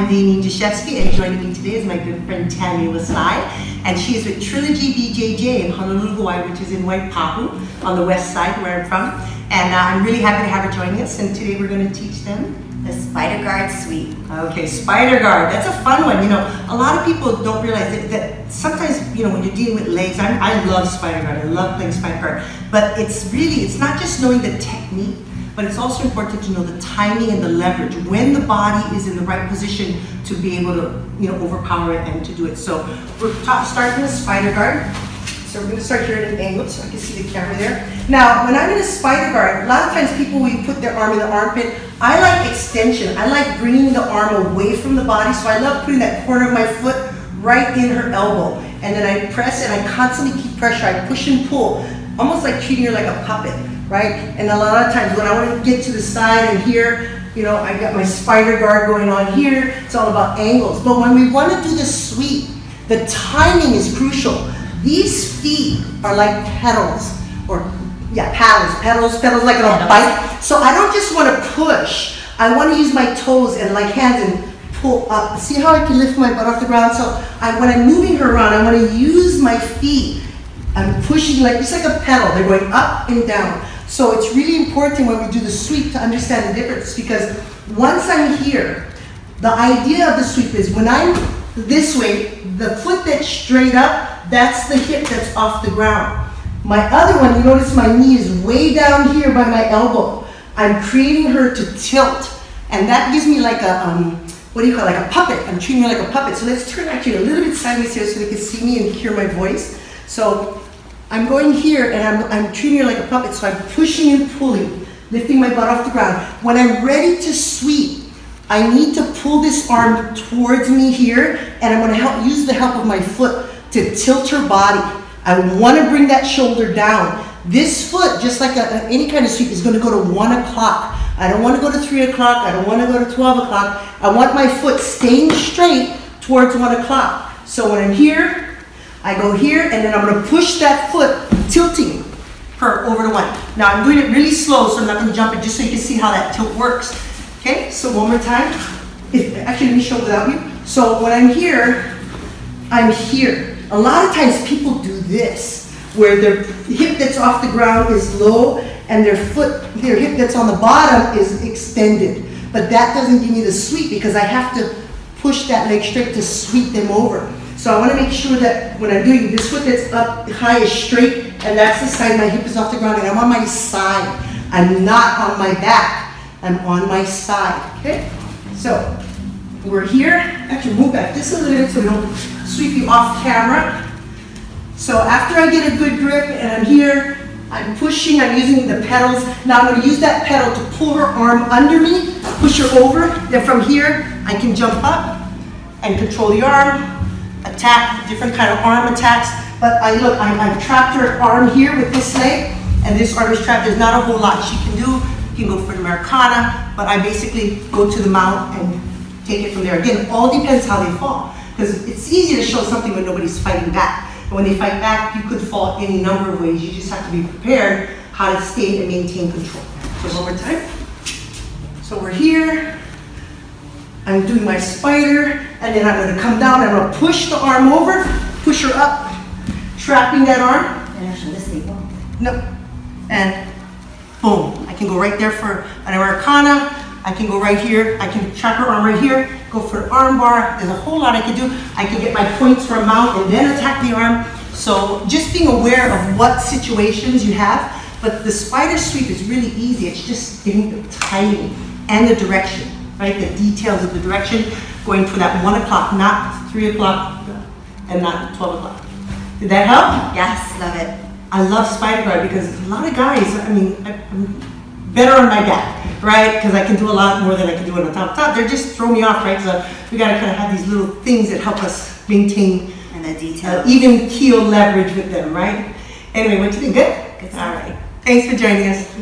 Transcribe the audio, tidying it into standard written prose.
I'm Daynin Dashefsky, and joining me today is my good friend Tammy Wasai, and she is with Trilogy BJJ in Honolulu, Hawaii, which is in Waipahu on the west side where I'm from. And I'm really happy to have her joining us, and today we're going to teach them the Spider Guard sweep. Okay, Spider Guard. That's a fun one. You know, a lot of people don't realize that sometimes, you know, when you're dealing with legs, I love Spider Guard. I love playing Spider Guard. But it's not just knowing the technique, but it's also important to know the timing and the leverage, when the body is in the right position to be able to, you know, overpower it and to do it. So we're starting with Spider Guard. So we're going to start here at an angle so I can see the camera there. Now, when I'm in a Spider Guard, a lot of times people will put their arm in the armpit. I like extension. I like bringing the arm away from the body, so I love putting that corner of my foot right in her elbow. And then I press and I constantly keep pressure. I push and pull, almost like treating her like a puppet, right? And a lot of times when I want to get to the side and here, you know, I got my Spider Guard going on here. It's all about angles. But when we want to do the sweep, the timing is crucial. These feet are like pedals, or pedals like on a bike. So I don't just want to push. I want to use my toes and like hands and pull up. See how I can lift my butt off the ground? So when I'm moving her around, I want to use my feet. I'm pushing just like a pedal. They're going up and down. So it's really important when we do the sweep to understand the difference, because once I'm here, the idea of the sweep is when I'm this way, the foot that's straight up, that's the hip that's off the ground. My other one, you notice my knee is way down here by my elbow. I'm creating her to tilt, and that gives me like a, like a puppet. I'm treating her like a puppet. So let's turn actually a little bit sideways here so they can see me and hear my voice. So I'm going here and I'm treating her like a puppet. So I'm pushing and pulling, lifting my butt off the ground. When I'm ready to sweep, I need to pull this arm towards me here, and I'm going to use the help of my foot to tilt her body. I want to bring that shoulder down. This foot, just like any kind of sweep, is going to go to 1 o'clock. I don't want to go to 3 o'clock. I don't want to go to 12 o'clock. I want my foot staying straight towards 1 o'clock. So when I'm here, I go here, and then I'm going to push that foot, tilting her over to 1. Now I'm doing it really slow, so I'm not going to jump it, just so you can see how that tilt works. Okay, so one more time. Actually, let me show without you. So when I'm here, I'm here. A lot of times people do this, where their hip that's off the ground is low and their hip that's on the bottom is extended. But that doesn't give me the sweep, because I have to push that leg straight to sweep them over. So I want to make sure that when I'm doing this foot that's up high is straight, and that's the side my hip is off the ground, and I'm on my side. I'm not on my back. I'm on my side, okay? So we're here. Actually, move back just a little bit so we don't sweep you off camera. So after I get a good grip and I'm here, I'm pushing, I'm using the pedals. Now I'm going to use that pedal to pull her arm under me, push her over. Then from here, I can jump up and control the arm, attack, different kind of arm attacks. But I've trapped her arm here with this leg, and this arm is trapped. There's not a whole lot she can do. You can go for the Americana, but I basically go to the mount and take it from there. Again, it all depends how they fall, because it's easy to show something when nobody's fighting back. And when they fight back, you could fall any number of ways. You just have to be prepared how to stay and maintain control. So one more time. So we're here. I'm doing my spider, and then I'm going to come down. I'm going to push the arm over, push her up, trapping that arm. No. And boom. I can go right there for an Americana. I can go right here. I can trap her arm right here, go for an arm bar. There's a whole lot I can do. I can get my points for a mount and then attack the arm. So just being aware of what situations you have. But the spider sweep is really easy. It's just getting the timing and the direction, right? The details of the direction, going for that 1 o'clock, not 3 o'clock, and not 12 o'clock. Did that help? Yes, love it. I love Spider Guard because a lot of guys, I'm better on my back, right? Because I can do a lot more than I can do on the top. They just throw me off, right? So we got to kind of have these little things that help us maintain and the detail, even keel leverage with them, right? Anyway, what do you think? Good? Good. All right. Thanks for joining us.